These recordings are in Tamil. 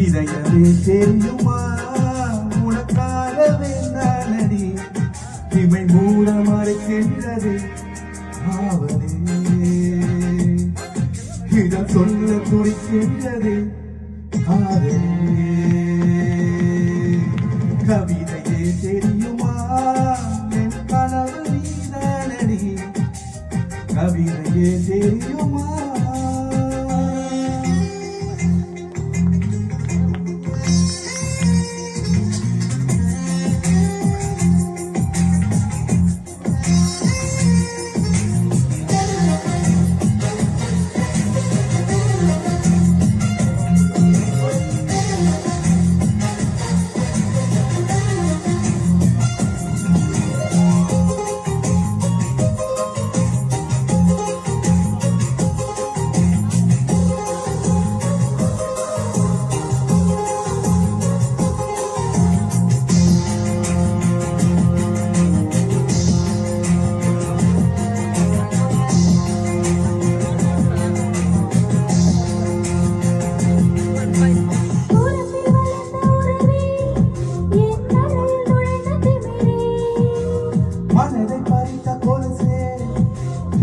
இதயமே தெரியுமா உனக்காக வேண்டானடி இமை மூட மறைக்கின்றது ஆவலே இதன் சொல்ல துடிக்கின்றது ஆவலே கவிதையே தெரியுமா என் கனவு நீதானடி கவிதையே தெரியுமா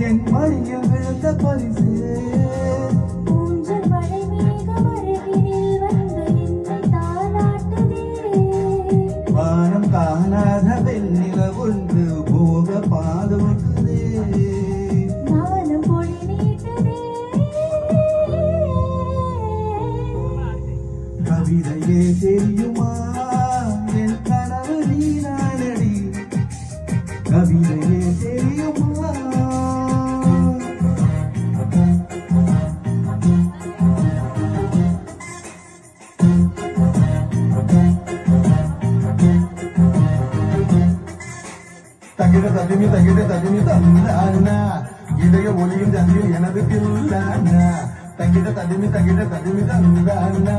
என் மடியில் விழுந்த பரிசு ஊஞ்சல் மழை மேகம் அருகினில் வந்து என்னை தாலாட்டுதே வானம் காணாத வெண்ணில ஒன்று போக பாதோட்டுதே நானும் பொழி நீட்டுதே கவிதையே தெரியுமா என் கனவு நீதானடி கவிதையே தெரியுமா தகிட தகுமி தந்தானா இதய ஒளியும் ஜந்தியும் எனது தில்லானா தகிட தகுமி தந்தானா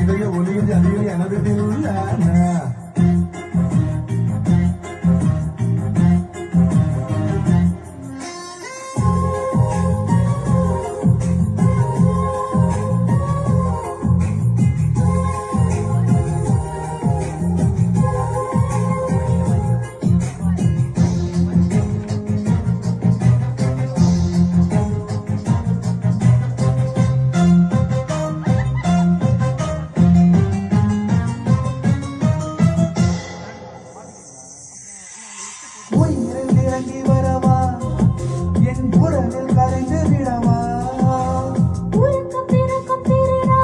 இதய ஒளியும் ஜந்தியும் எனது தில்லானா உயிரில் இறங்கி வரவா என் குரலில் கரைந்து விடவா உறக்கம் பிறக்கும் திருடா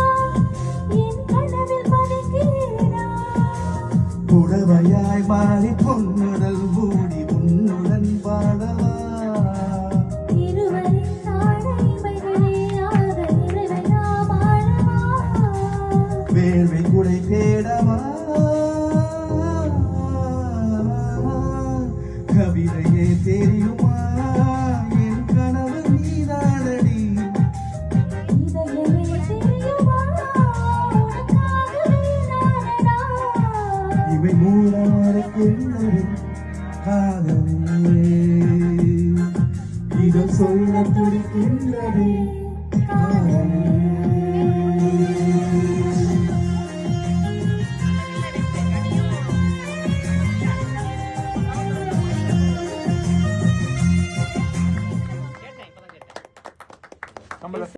என் கனவில் பதுக்கிறா புடவையாய் மாறி பொன்னுடல் மூடி உன்னுடன் பாடவா இருவரின் தாழைமைகளே ஆக இறைவனா வாழவா வேள்வி குடை தேடவா